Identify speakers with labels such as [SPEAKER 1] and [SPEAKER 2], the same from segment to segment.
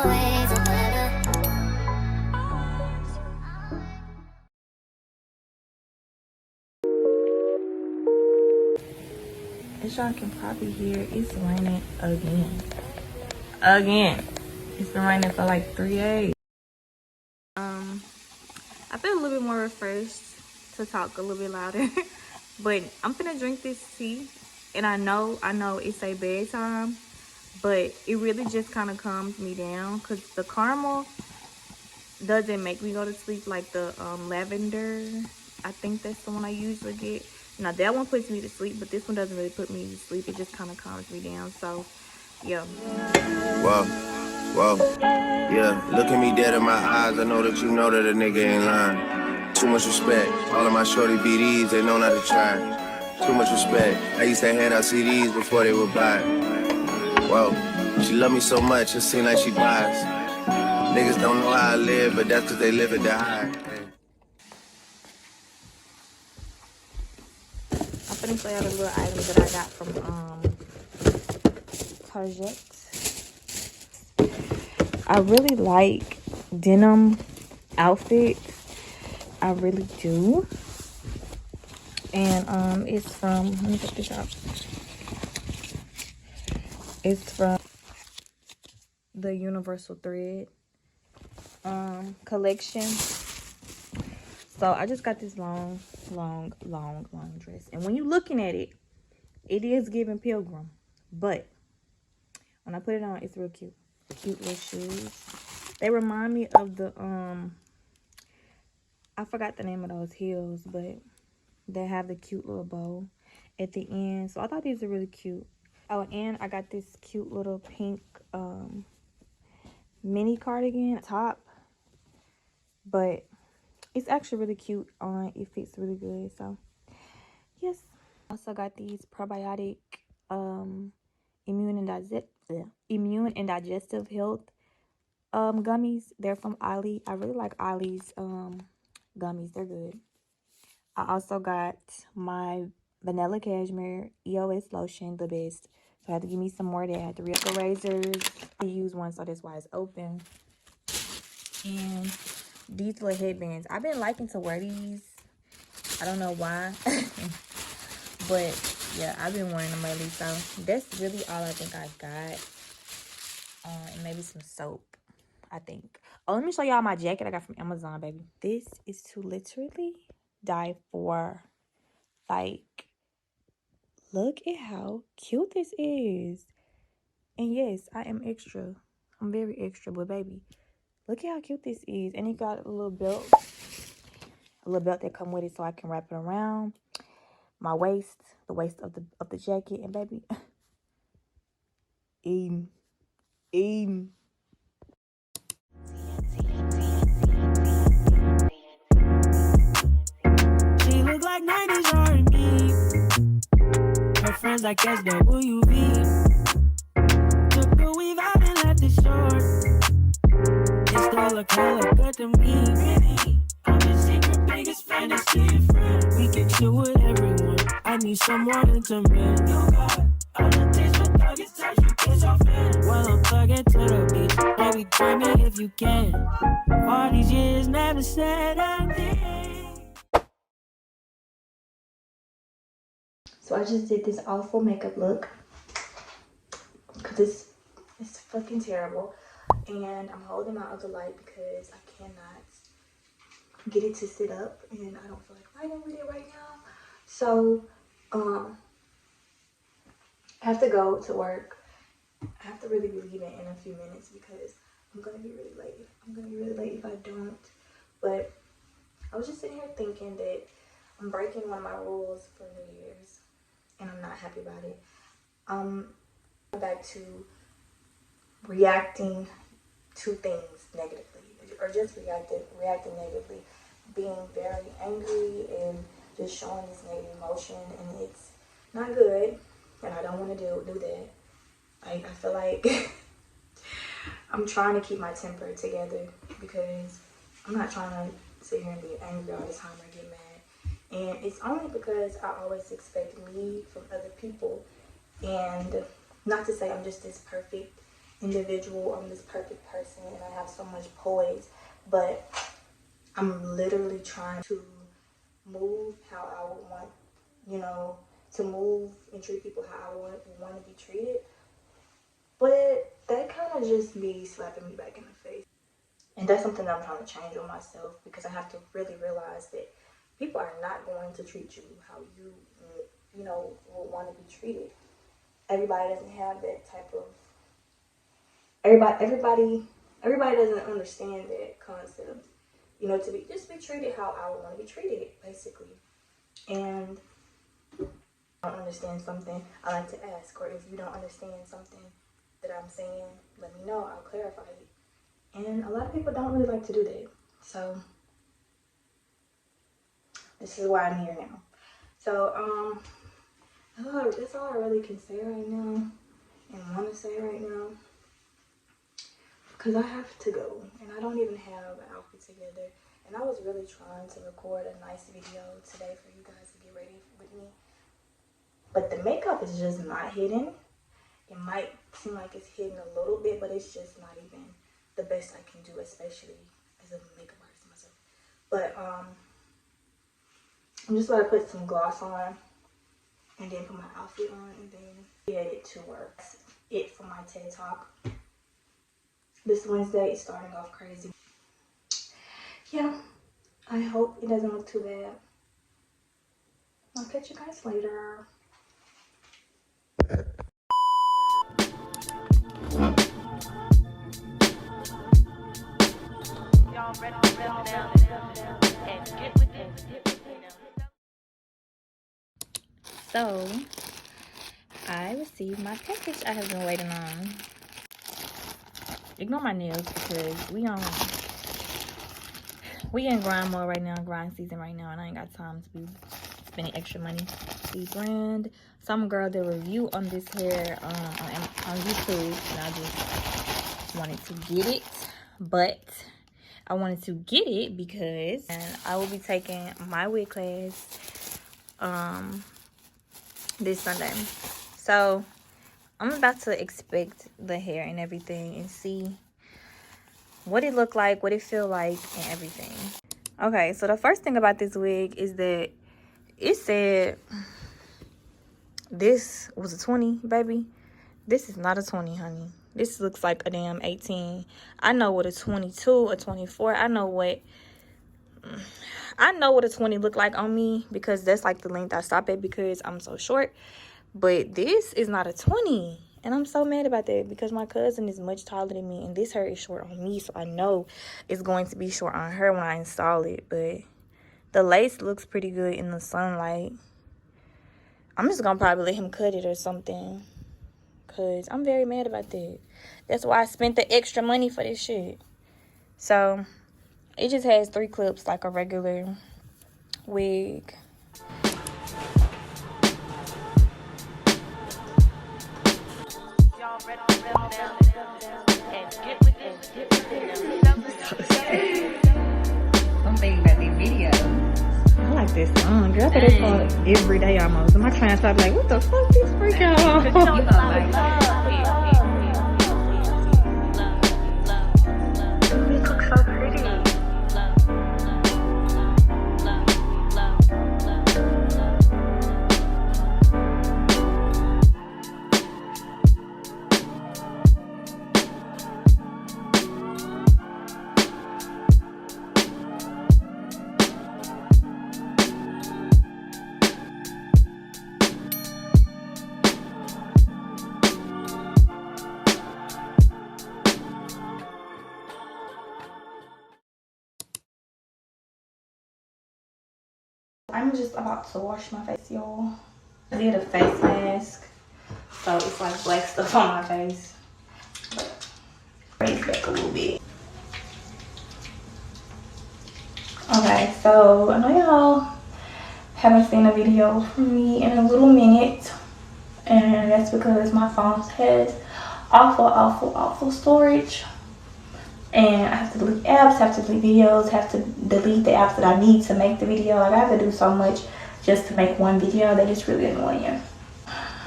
[SPEAKER 1] always a better.
[SPEAKER 2] As y'all can probably hear, it's raining again. Again. It's been raining for like 3 days. I feel a little bit more refreshed to talk a little bit louder. But I'm finna drink this tea. And I know it's a bedtime. But it really just kind of calms me down. Because the caramel doesn't make me go to sleep like the lavender. I think that's the one I usually get. Now that one puts me to sleep, but this one doesn't really put me to sleep. It just kind of calms me down. So yeah.
[SPEAKER 3] Whoa, yeah. Look at me dead in my eyes. I know that you know that a nigga ain't lying. Too much respect. All of my shorty BDs, they know not to try. Too much respect. I used to hand out CDs before they would buy. Whoa, she love me so much, it seem like she buys. Niggas don't know how I live, but that's cause they live it to high.
[SPEAKER 2] I'm finna show y'all the little items that I got from Target. I really like denim outfits. I really do. And it's from, let me check this out. It's from the Universal Thread collection. So I just got this long dress. And when you're looking at it, it is giving pilgrim. But when I put it on, it's real cute. Cute little shoes. They remind me of the I forgot the name of those heels, but they have the cute little bow at the end. So I thought these are really cute. Oh, and I got this cute little pink mini cardigan top. But it's actually really cute on. It fits really good. So yes. Also got these probiotic immune and digestive health gummies. They're from Ollie. I really like Ollie's gummies. They're good. I also got my vanilla cashmere EOS lotion, the best. So I had to give me some more of that. I had to re-up the razors. I use one, so that's why it's open. And these little headbands. I've been liking to wear these. I don't know why. But yeah, I've been wearing them lately. So that's really all I think I got. And maybe some soap, I think. Oh, let me show y'all my jacket I got from Amazon, baby. This is to literally die for. Like, look at how cute this is. And yes, I am extra. I'm very extra, but baby, look at how cute this is. And it got a little belt that come with it, so I can wrap it around my waist, the waist of the jacket. And baby, aim.
[SPEAKER 4] She look like 90s R&B. Her friends like SWV. Took the weave out and left it short. It still look hella good to me. Really, I'm your secret biggest fantasy friend. We can chill with everyone. I need someone intimate. You got all the taste for thugging touch. You kiss your fan. Well, I'm thugging to the beach. Baby, join me if you can. All these years never said a thing.
[SPEAKER 2] So I just did this awful makeup look because it's fucking terrible. And I'm holding my other light because I cannot get it to sit up, and I don't feel like fighting with it right now. So I have to go to work. I have to really be leaving in a few minutes because I'm gonna be really late. I'm gonna be really late if I don't. But I was just sitting here thinking that I'm breaking one of my rules for New Year's, and I'm not happy about it. Back to reacting to things negatively, or just reacting negatively, being very angry and just showing this negative emotion, and it's not good, and I don't want to do that. I feel like I'm trying to keep my temper together because I'm not trying to sit here and be angry all the time or get mad. And it's only because I always expect me from other people, and not to say I'm just this perfect individual, I'm this perfect person, and I have so much poise, but I'm literally trying to move how I would want, you know, to move and treat people how I would want to be treated. But that kind of just be slapping me back in the face. And that's something that I'm trying to change on myself, because I have to really realize that people are not going to treat you how you know, would want to be treated. Everybody doesn't have that type of, everybody doesn't understand that concept. You know, to be treated how I would want to be treated, basically. And I don't understand something, I like to ask. Or if you don't understand something that I'm saying, let me know, I'll clarify it. And a lot of people don't really like to do that. So this is why I'm here now. So that's all I really can say right now and want to say right now, because I have to go and I don't even have an outfit together. And I was really trying to record a nice video today for you guys to get ready with me, but the makeup is just not hidden. It might seem like it's hidden a little bit, but it's just not even the best I can do, especially as a makeup artist myself. But I'm just about to put some gloss on and then put my outfit on and then be headed to work. That's it for my TED Talk. This Wednesday is starting off crazy. Yeah, I hope it doesn't look too bad. I'll catch you guys later. So, I received my package I have been waiting on. Ignore my nails because we in grind mode right now, grind season right now, and I ain't got time to be spending extra money. The brand, some girl did a review on this hair on YouTube, and I just wanted to get it. But I wanted to get it because I will be taking my wig class this Sunday. So I'm about to inspect the hair and everything and see what it look like, what it feel like, and everything. Okay, so the first thing about this wig is that it said this was a 20, baby. This is not a 20, honey. This looks like a damn 18. I know what a 22, a 24. I know what a 20 look like on me, because that's like the length I stop at because I'm so short. But this is not a 20. And I'm so mad about that because my cousin is much taller than me and this hair is short on me. So I know it's going to be short on her when I install it. But the lace looks pretty good in the sunlight. I'm just going to probably let him cut it or something, because I'm very mad about that. That's why I spent the extra money for this shit. So it just has 3 clips like a regular wig. Something about this video. I like this song, girl. I thought it's called every day almost. In my class, I'm like, what the fuck this freak out? This looks so pretty. I'm just about to wash my face, y'all. I did a face mask, so it's like black stuff on my face. But raise back a little bit. Okay, so I know y'all haven't seen a video from me in a little minute, and that's because my phone has awful storage. And I have to delete apps, have to delete videos, have to delete the apps that I need to make the video. Like, I have to do so much just to make one video that is really annoying.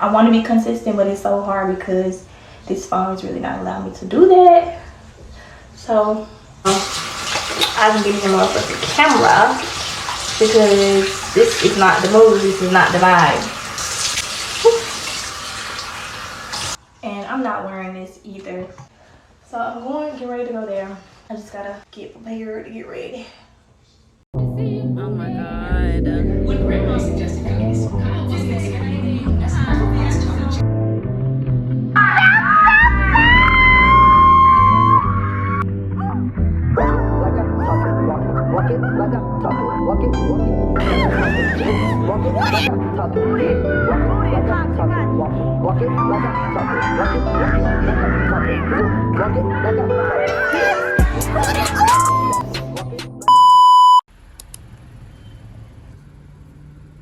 [SPEAKER 2] I want to be consistent, but it's so hard because this phone is really not allowing me to do that. So I've been getting a motherfucking camera because this is not the mood, this is not the vibe. And I'm not wearing this either. So I'm going to get ready to go there. I just gotta get prepared to get ready.
[SPEAKER 1] Oh my god.
[SPEAKER 5] When grandma suggested cookies, Kyle wasn't expecting as fast chocolate.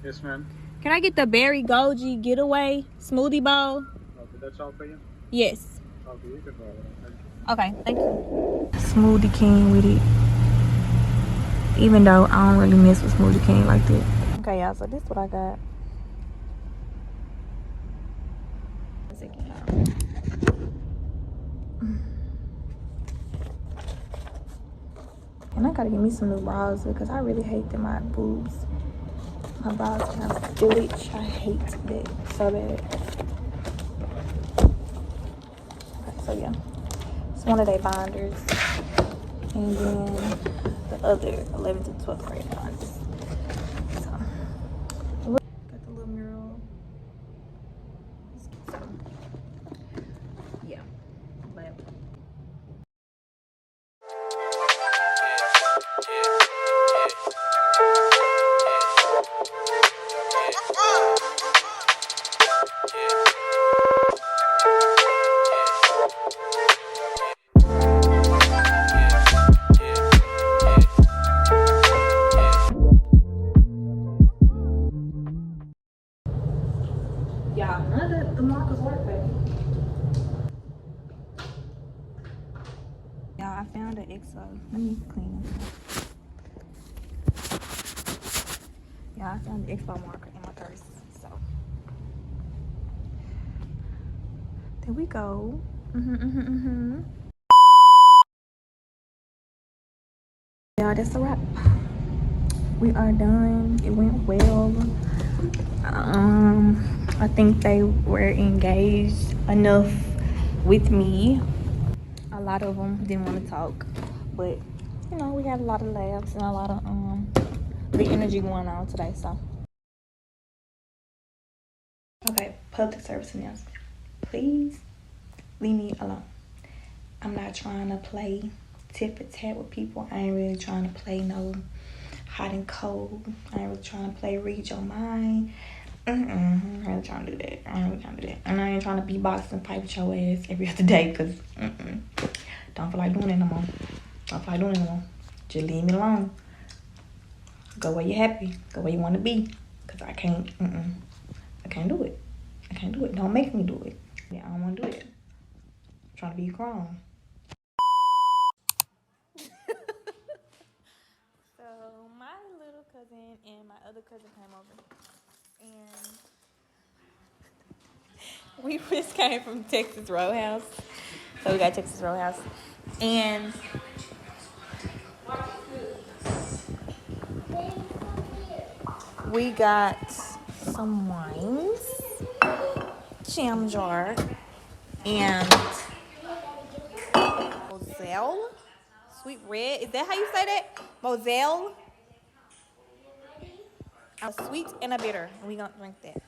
[SPEAKER 6] Yes, ma'am.
[SPEAKER 2] Can I get the berry goji getaway smoothie bowl?
[SPEAKER 6] Okay, that's all for you.
[SPEAKER 2] Yes.
[SPEAKER 6] Okay, you can go ahead.
[SPEAKER 2] Okay, thank you. Smoothie king with it. Even though I don't really mess with smoothie king like that. Okay, y'all, so this is what I got. And I gotta get me some new bras because I really hate that my boobs, my bras kind of spillage. I hate that so bad. Okay, so yeah, it's one of their binders, and then the other 11th to 12th grade binders. So, got the little mural. So, yeah, but. Yeah, none of the markers work, baby. Yeah, I found an EXO. Let me clean this. Yeah, I found the expo marker in my purse. So there we go. Yeah, that's a wrap. We are done. It went well. I think they were engaged enough with me. A lot of them didn't want to talk, but you know, we had a lot of laughs and a lot of the energy going on today. So okay, public service announcement. Please leave me alone. I'm not trying to play tit for tat with people. I ain't really trying to play no hot and cold. I ain't really trying to play read your mind. I ain't really trying to do that. I ain't really trying to do that. And I ain't trying to be boxed and fight with your ass every other day because don't feel like doing it no more. Don't feel like doing it no more. Just leave me alone. Go where you're happy. Go where you want to be. Because I can't, I can't do it. I can't do it. Don't make me do it. Yeah, I don't want to do it. I'm trying to be grown. So my little cousin and my other cousin came over, and we just came from Texas Roadhouse. So we got Texas Roadhouse, and we got some wines, jam jar, and Moselle, sweet red. Is that how you say that? Moselle. A sweet and a bitter. We gonna drink that.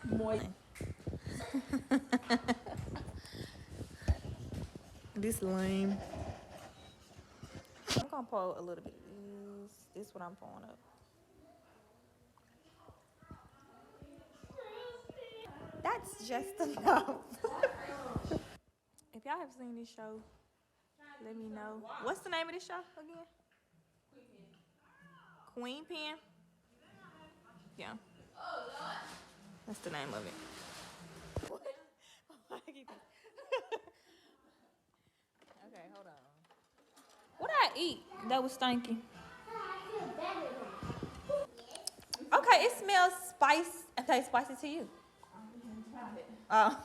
[SPEAKER 2] This lame. I'm gonna pour a little bit of this. This is what I'm pouring up. That's just enough. If y'all have seen this show, let me know. What's the name of this show again? Queen Pen? Yeah. That's the name of it. Okay, hold on. What did I eat that was stinky? Okay, it smells spice. It tastes spicy to you. Oh.